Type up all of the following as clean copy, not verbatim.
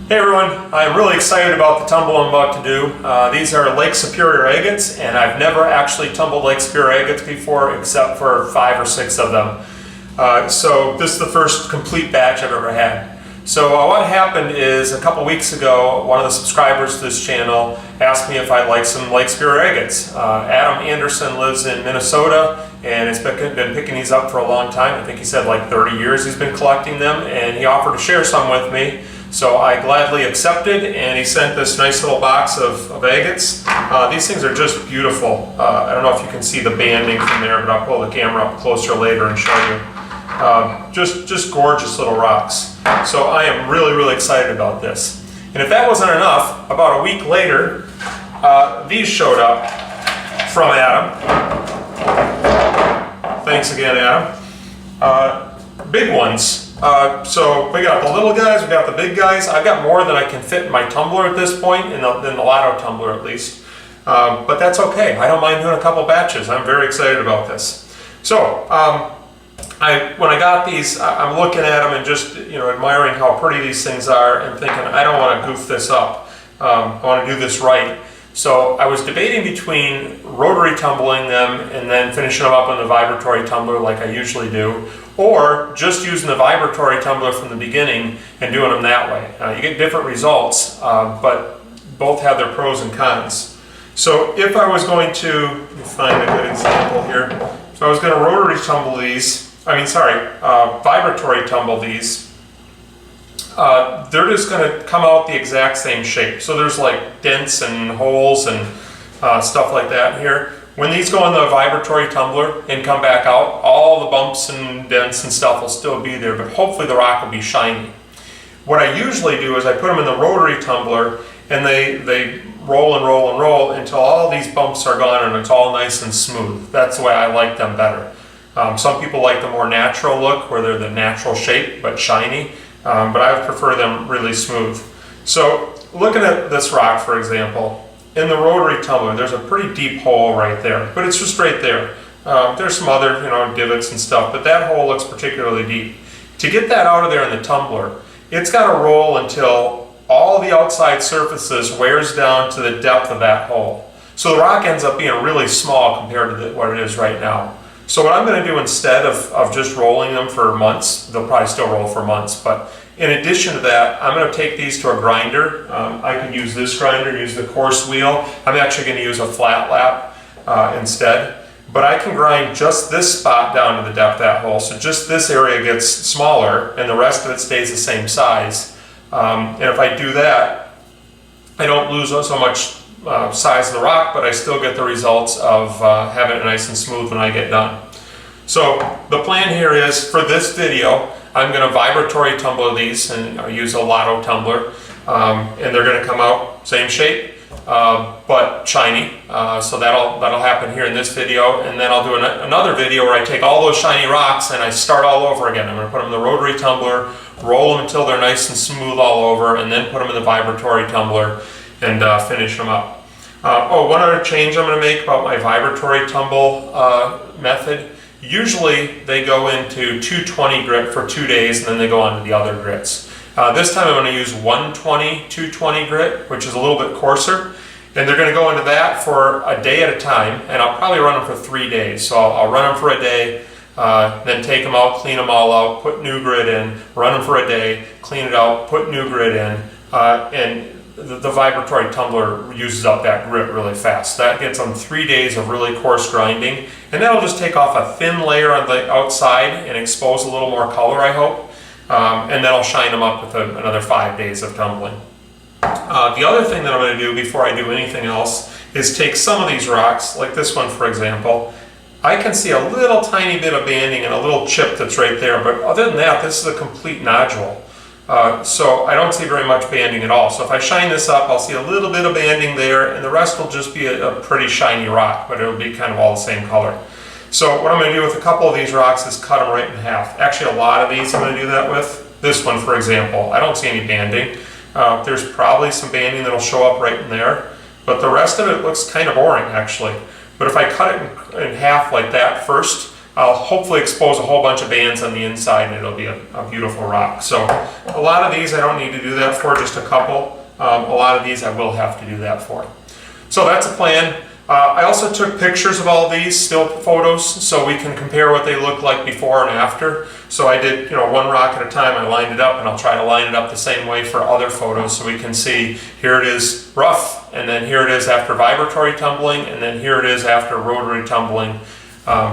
Hey everyone, I'm really excited about the tumble I'm about to do. These are Lake Superior Agates, and I've never actually tumbled Lake Superior Agates before except for 5 or 6 of them. So this is the first complete batch I've ever had. So what happened is a couple weeks ago, one of the subscribers to this channel asked me if I'd like some Lake Superior Agates. Adam Anderson lives in Minnesota and has been picking these up for a long time. I think he said like 30 years he's been collecting them, and he offered to share some with me. So I gladly accepted, and he sent this nice little box of agates. These things are just beautiful. I don't know if you can see the banding from there, but I'll pull the camera up closer later and show you. Just gorgeous little rocks. So I am really excited about this. And if that wasn't enough, about a week later, these showed up from Adam. Thanks again, Adam. Big ones. So we got the little guys, we got the big guys. I've got more than I can fit in my tumbler at this point, in the Lotto tumbler at least. But that's okay. I don't mind doing a couple batches. I'm very excited about this. So when I got these, I'm looking at them and just admiring how pretty these things are and thinking, I don't want to goof this up. I want to do this right. So I was debating between rotary tumbling them and then finishing them up in the vibratory tumbler like I usually do, or just using the vibratory tumbler from the beginning and doing them that way. You get different results, but both have their pros and cons. So if I was going to, let me find a good example here. If I was going to rotary tumble these, vibratory tumble these, they're just going to come out the exact same shape. So there's like dents and holes and stuff like that here. When these go in the vibratory tumbler and come back out, all the bumps and dents and stuff will still be there, but hopefully the rock will be shiny. What I usually do is I put them in the rotary tumbler and they roll and roll and roll until all these bumps are gone and it's all nice and smooth. That's the way I like them better. Some people like the more natural look where they're the natural shape but shiny, but I prefer them really smooth. So looking at this rock, for example, in the rotary tumbler, there's a pretty deep hole right there, but it's just right there. There's some other, divots and stuff, but that hole looks particularly deep. To get that out of there in the tumbler, it's got to roll until all the outside surfaces wears down to the depth of that hole. So the rock ends up being really small compared to what it is right now. So what I'm going to do instead of just rolling them for months, they'll probably still roll for months, but in addition to that, I'm going to take these to a grinder. I could use this grinder, use the coarse wheel. I'm actually going to use a flat lap instead. But I can grind just this spot down to the depth of that hole. So just this area gets smaller and the rest of it stays the same size. And if I do that, I don't lose so much size of the rock, but I still get the results of having it nice and smooth when I get done. So the plan here is, for this video, I'm going to vibratory tumbler these and use a Lotto tumbler, and they're going to come out same shape but shiny. So that'll happen here in this video, and then I'll do another video where I take all those shiny rocks and I start all over again. I'm going to put them in the rotary tumbler, roll them until they're nice and smooth all over, and then put them in the vibratory tumbler and finish them up. One other change I'm going to make about my vibratory tumble method. Usually they go into 220 grit for 2 days and then they go on to the other grits. This time I'm going to use 120, 220 grit, which is a little bit coarser. And they're going to go into that for a day at a time, and I'll probably run them for 3 days. So I'll run them for a day, then take them out, clean them all out, put new grit in, run them for a day, clean it out, put new grit in, and the vibratory tumbler uses up that grit really fast. That gets on 3 days of really coarse grinding, and that'll just take off a thin layer on the outside and expose a little more color, I hope, and then I'll shine them up with another 5 days of tumbling. The other thing that I'm going to do before I do anything else is take some of these rocks, like this one for example. I can see a little tiny bit of banding and a little chip that's right there, but other than that, this is a complete nodule. So I don't see very much banding at all. So if I shine this up, I'll see a little bit of banding there, and the rest will just be a pretty shiny rock, but it'll be kind of all the same color. So what I'm going to do with a couple of these rocks is cut them right in half. Actually, a lot of these I'm going to do that with. This one, for example, I don't see any banding. There's probably some banding that'll show up right in there, but the rest of it looks kind of boring, actually. But if I cut it in half like that first, I'll hopefully expose a whole bunch of bands on the inside and it'll be a beautiful rock. So a lot of these I don't need to do that for, just a couple. A lot of these I will have to do that for. So that's a plan. I also took pictures of all these still photos so we can compare what they look like before and after. So I did, one rock at a time. I lined it up, and I'll try to line it up the same way for other photos so we can see here it is rough, and then here it is after vibratory tumbling, and then here it is after rotary tumbling,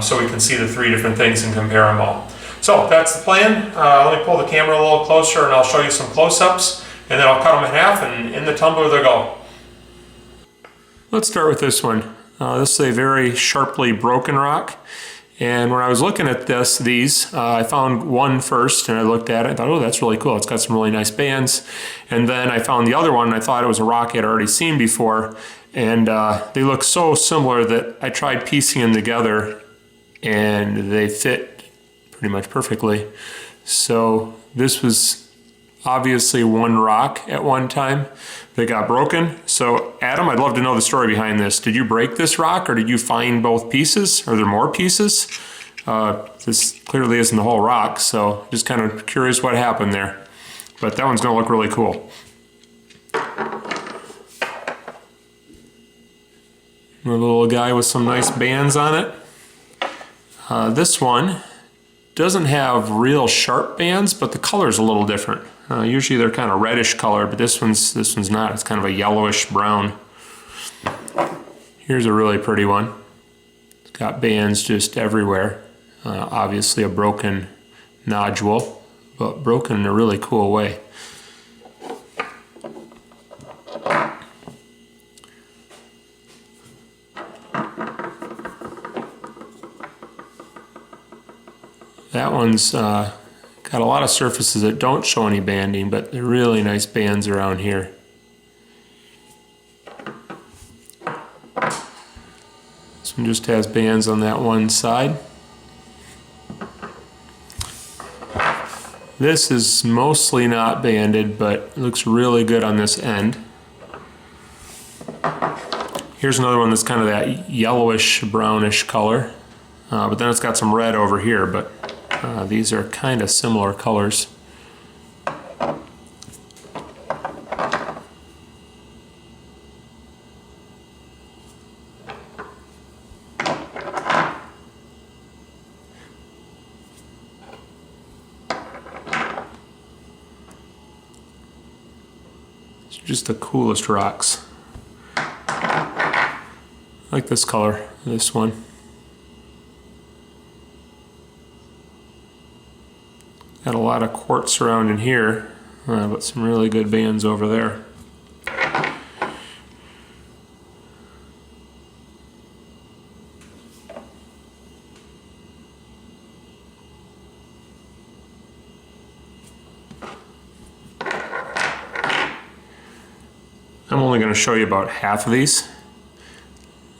so we can see the three different things and compare them all. So that's the plan. Let me pull the camera a little closer and I'll show you some close-ups, and then I'll cut them in half, and in the tumbler they go. Let's start with this one. This is a very sharply broken rock. And when I was looking at these, I found one first and I looked at it and thought, oh, that's really cool. It's got some really nice bands. And then I found the other one and I thought it was a rock I'd already seen before. And they look so similar that I tried piecing them together and they fit pretty much perfectly. So this was obviously one rock at one time that got broken. So Adam, I'd love to know the story behind this. Did you break this rock or did you find both pieces? Are there more pieces? This clearly isn't the whole rock, so just kind of curious what happened there. But that one's gonna look really cool. A little guy with some nice bands on it. This one doesn't have real sharp bands, but the color is a little different. Usually they're kind of reddish color, but this one's not. It's kind of a yellowish brown. Here's a really pretty one. It's got bands just everywhere. Obviously a broken nodule, but broken in a really cool way. That one's got a lot of surfaces that don't show any banding, but they're really nice bands around here. This one just has bands on that one side. This is mostly not banded, but it looks really good on this end. Here's another one that's kind of that yellowish brownish color, but then it's got some red over here, but these are kind of similar colors. It's just the coolest rocks. I like this color, this one. Got a lot of quartz around in here, but some really good bands over there. I'm only going to show you about half of these.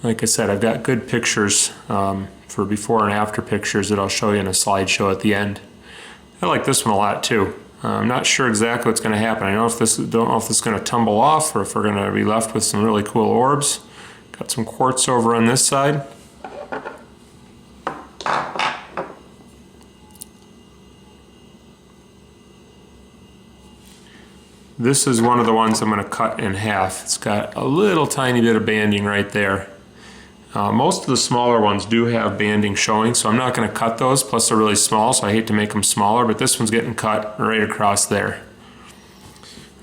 Like I said, I've got good pictures for before and after pictures that I'll show you in a slideshow at the end. I like this one a lot too. I'm not sure exactly what's going to happen. I don't know if this is going to tumble off or if we're going to be left with some really cool orbs. Got some quartz over on this side. This is one of the ones I'm going to cut in half. It's got a little tiny bit of banding right there. Most of the smaller ones do have banding showing, so I'm not going to cut those, plus they're really small, so I hate to make them smaller, but this one's getting cut right across there.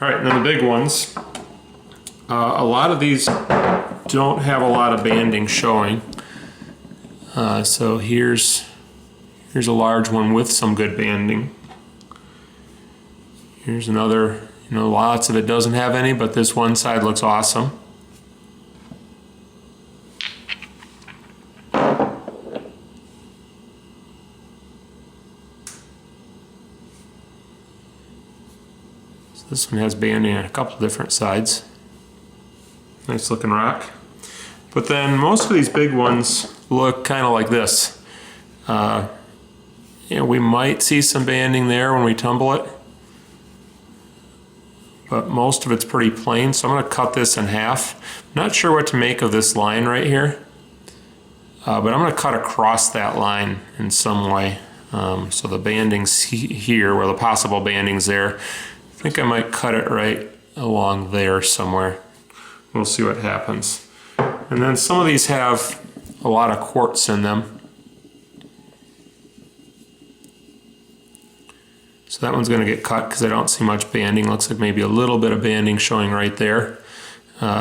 Alright, and then the big ones. A lot of these don't have a lot of banding showing. So here's a large one with some good banding. Here's another, lots of it doesn't have any, but this one side looks awesome. This one has banding on a couple different sides. Nice looking rock. But then most of these big ones look kind of like this. We might see some banding there when we tumble it, but most of it's pretty plain, so I'm going to cut this in half. I'm not sure what to make of this line right here. but I'm going to cut across that line in some way. So the banding's here, where the possible banding's there. I think I might cut it right along there somewhere. We'll see what happens. And then some of these have a lot of quartz in them. So that one's going to get cut because I don't see much banding. Looks like maybe a little bit of banding showing right there.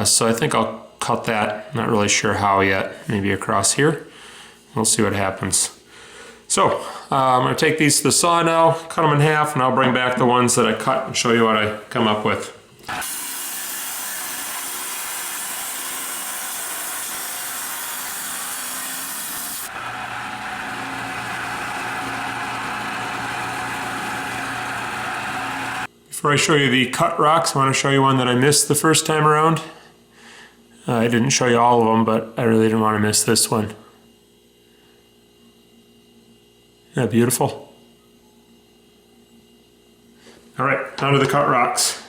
So I think I'll cut that. Not really sure how yet. Maybe across here. We'll see what happens. So I'm going to take these to the saw now, cut them in half, and I'll bring back the ones that I cut and show you what I come up with. Before I show you the cut rocks, I want to show you one that I missed the first time around. I didn't show you all of them, but I really didn't want to miss this one. Isn't that beautiful? All right, now to the cut rocks.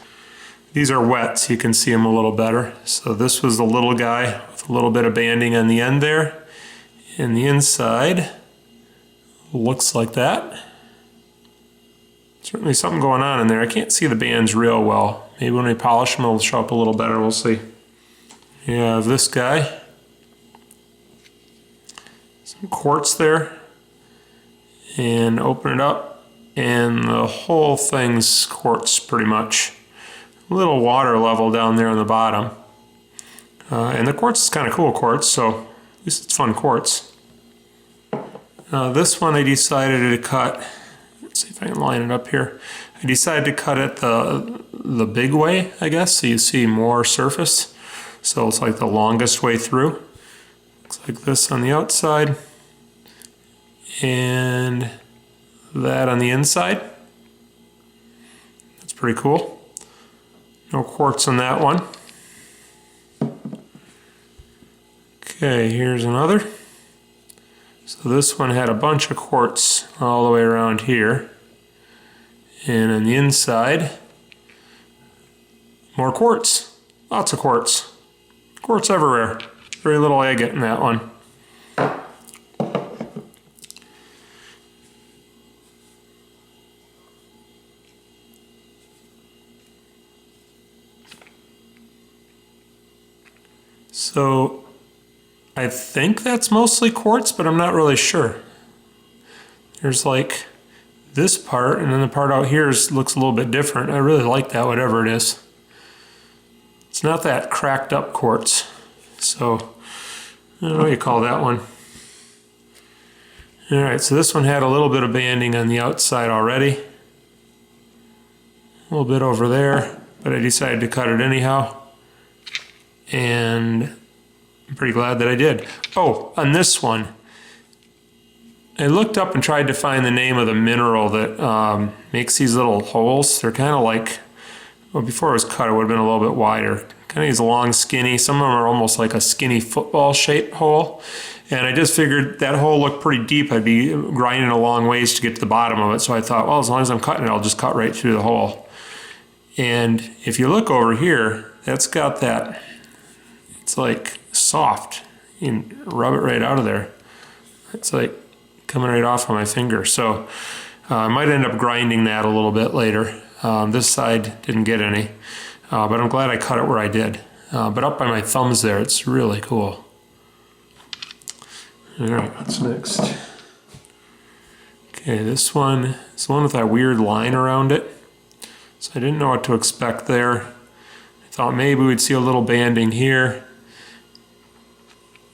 These are wet, so you can see them a little better. So this was the little guy with a little bit of banding on the end there. And the inside looks like that. Certainly something going on in there. I can't see the bands real well. Maybe when we polish them it'll show up a little better, we'll see. You have this guy. Some quartz there. And open it up, and the whole thing's quartz pretty much. A little water level down there on the bottom. And the quartz is kind of cool quartz, so at least it's fun quartz. This one I decided to cut. Let's see if I can line it up here. I decided to cut it the big way, I guess, so you see more surface. So it's like the longest way through. Looks like this on the outside. And that on the inside. That's pretty cool. No quartz on that one. Okay, here's another. So this one had a bunch of quartz all the way around here. And on the inside, more quartz. Lots of quartz. Quartz everywhere. Very little agate in that one. So I think that's mostly quartz, but I'm not really sure. There's like this part, and then the part out here looks a little bit different. I really like that, whatever it is. It's not that cracked up quartz. So I don't know what you call that one. All right, so this one had a little bit of banding on the outside already. A little bit over there, but I decided to cut it anyhow. And I'm pretty glad that I did. Oh, on this one, I looked up and tried to find the name of the mineral that makes these little holes. They're kind of like, well, before it was cut, it would have been a little bit wider. Kind of these long, skinny, some of them are almost like a skinny football shaped hole. And I just figured that hole looked pretty deep. I'd be grinding a long ways to get to the bottom of it. So I thought, well, as long as I'm cutting it, I'll just cut right through the hole. And if you look over here, that's got that, it's like soft. You can rub it right out of there. It's like coming right off of my finger. So I might end up grinding that a little bit later. This side didn't get any, but I'm glad I cut it where I did. But up by my thumbs there, it's really cool. All right, what's next? Okay, this one is the one with that weird line around it. So I didn't know what to expect there. I thought maybe we'd see a little banding here.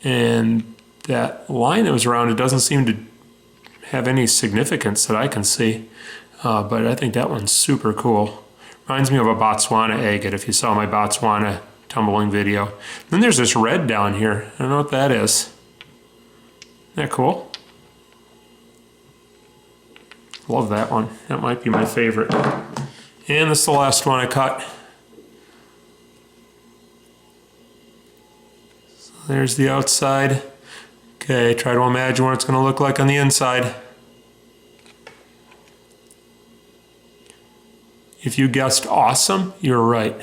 And that line that was around it doesn't seem to have any significance that I can see. But I think that one's super cool. Reminds me of a Botswana agate, if you saw my Botswana tumbling video. Then there's this red down here. I don't know what that is. Isn't that cool? Love that one. That might be my favorite. And this is the last one I cut. So there's the outside. Okay, try to imagine what it's going to look like on the inside. If you guessed awesome, you're right.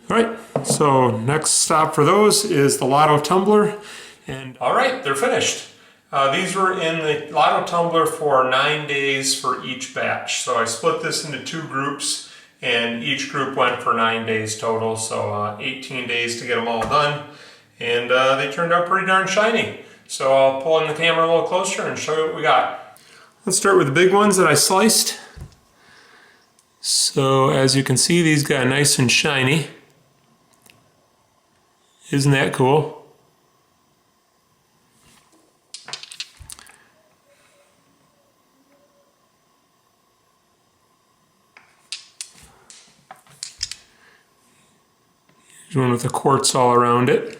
All right, so next stop for those is the Lotto tumbler. And all right, they're finished. These were in the Lotto tumbler for 9 days for each batch. So I split this into 2 groups, and each group went for 9 days total. So 18 days to get them all done. And they turned out pretty darn shiny. So I'll pull in the camera a little closer and show you what we got. Let's start with the big ones that I sliced. So as you can see, these got nice and shiny. Isn't that cool? Here's one with the quartz all around it.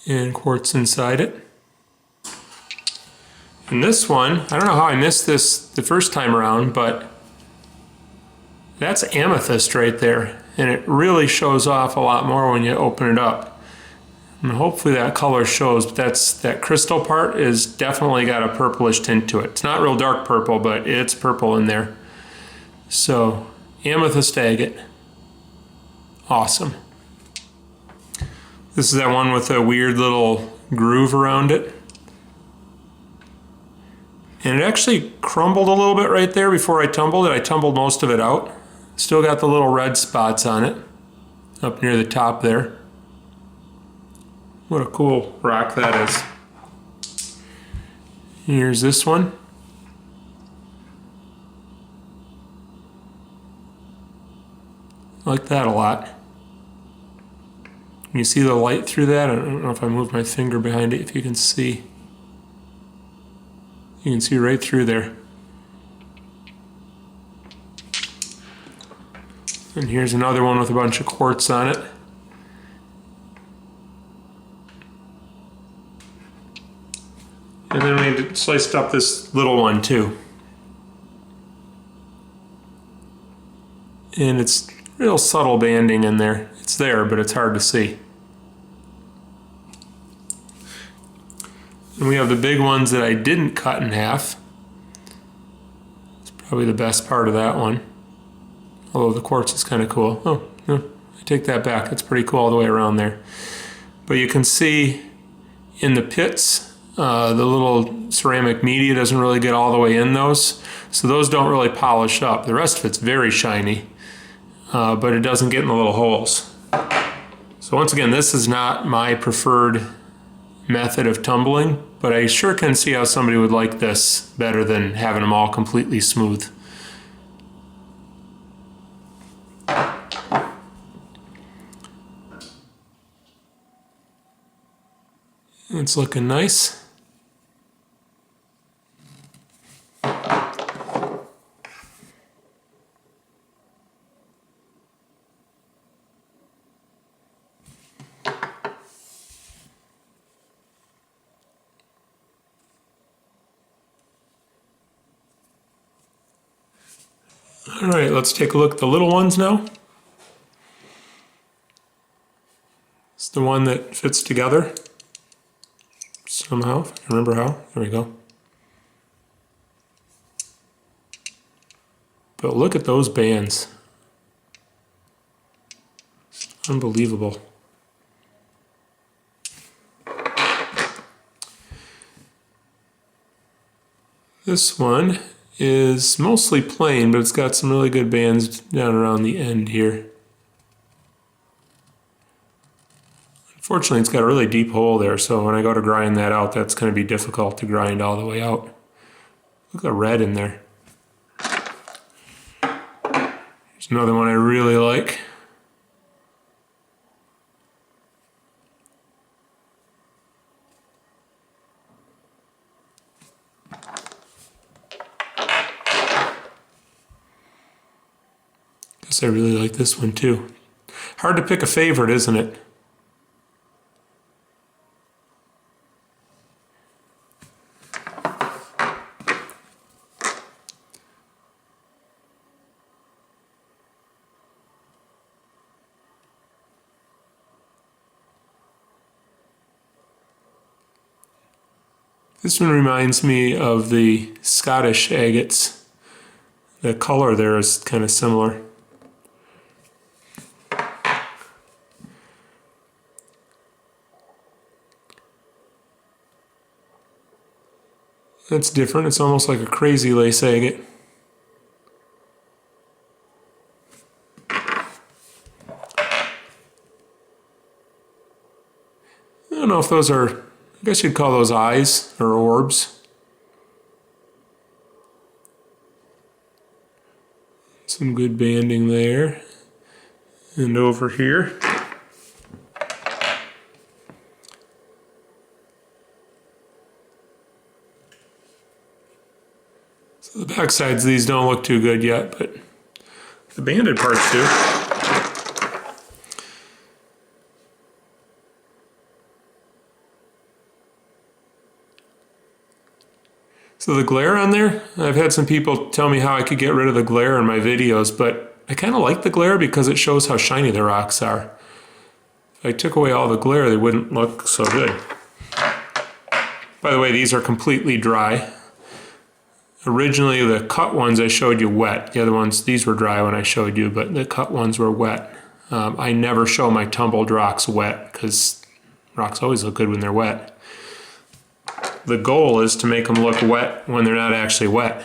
And quartz inside it. And this one, I don't know how I missed this the first time around, but that's amethyst right there. And it really shows off a lot more when you open it up. And hopefully that color shows, but that crystal part is definitely got a purplish tint to it. It's not real dark purple, but it's purple in there. So, amethyst agate. Awesome. This is that one with a weird little groove around it. And it actually crumbled a little bit right there before I tumbled it. I tumbled most of it out. Still got the little red spots on it up near the top there. What a cool rock that is. Here's this one. I like that a lot. Can you see the light through that? I don't know if I move my finger behind it, if you can see. You can see right through there. And here's another one with a bunch of quartz on it. And then we sliced up this little one too. And it's real subtle banding in there. It's there, but it's hard to see. And we have the big ones that I didn't cut in half. It's probably the best part of that one. Although the quartz is kind of cool. Oh, no, I take that back. It's pretty cool all the way around there. But you can see in the pits, the little ceramic media doesn't really get all the way in those. So those don't really polish up. The rest of it's very shiny, but it doesn't get in the little holes. So once again, this is not my preferred method of tumbling, but I sure can see how somebody would like this better than having them all completely smooth. It's looking nice. All right, let's take a look at the little ones now. It's the one that fits together somehow, if I can remember how. There we go. But look at those bands. Unbelievable. This one is mostly plain, but it's got some really good bands down around the end here. Unfortunately, it's got a really deep hole there, so when I go to grind that out, that's going to be difficult to grind all the way out. Look at the red in there. Here's another one I really like. Guess I really like this one too. Hard to pick a favorite, isn't it? This one reminds me of the Scottish agates. The color there is kind of similar. That's different. It's almost like a crazy lace agate. I don't know if those are, I guess you'd call those eyes or orbs. Some good banding there. And over here. So the back sides of these don't look too good yet, but the banded parts do. So the glare on there, I've had some people tell me how I could get rid of the glare in my videos, but I kind of like the glare because it shows how shiny the rocks are. If I took away all the glare, they wouldn't look so good. By the way, these are completely dry. Originally, the cut ones I showed you wet. The other ones, these were dry when I showed you, but the cut ones were wet. I never show my tumbled rocks wet because rocks always look good when they're wet. The goal is to make them look wet when they're not actually wet.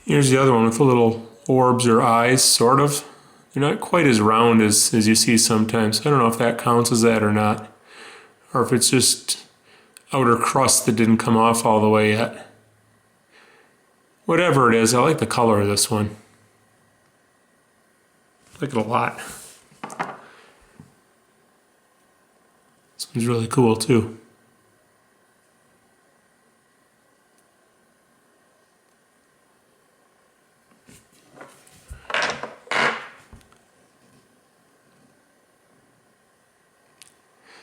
Here's the other one with the little orbs or eyes, sort of. They're not quite as round as you see sometimes. I don't know if that counts as that or not. Or if it's just outer crust that didn't come off all the way yet. Whatever it is, I like the color of this one. I like it a lot. This one's really cool too.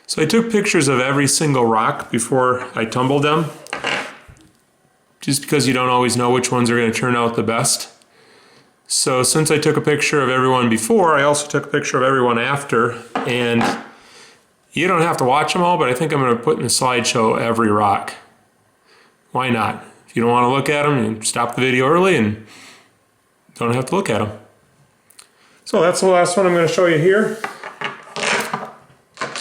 So I took pictures of every single rock before I tumbled them, just because you don't always know which ones are going to turn out the best. So since I took a picture of everyone before, I also took a picture of everyone after, and you don't have to watch them all, but I think I'm going to put in the slideshow every rock. Why not? If you don't want to look at them, you stop the video early and don't have to look at them. So that's the last one I'm going to show you here.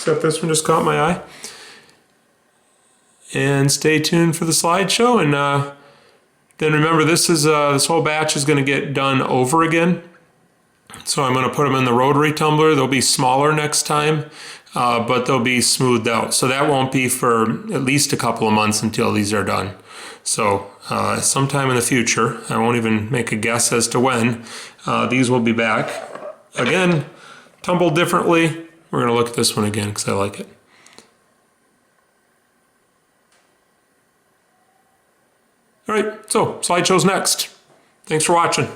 Except this one just caught my eye. And stay tuned for the slideshow. And then remember, this whole batch is going to get done over again. So I'm going to put them in the rotary tumbler. They'll be smaller next time, but they'll be smoothed out. So that won't be for at least a couple of months until these are done. So sometime in the future, I won't even make a guess as to when, these will be back. Again, tumbled differently. We're going to look at this one again because I like it. All right, so slideshow's next. Thanks for watching.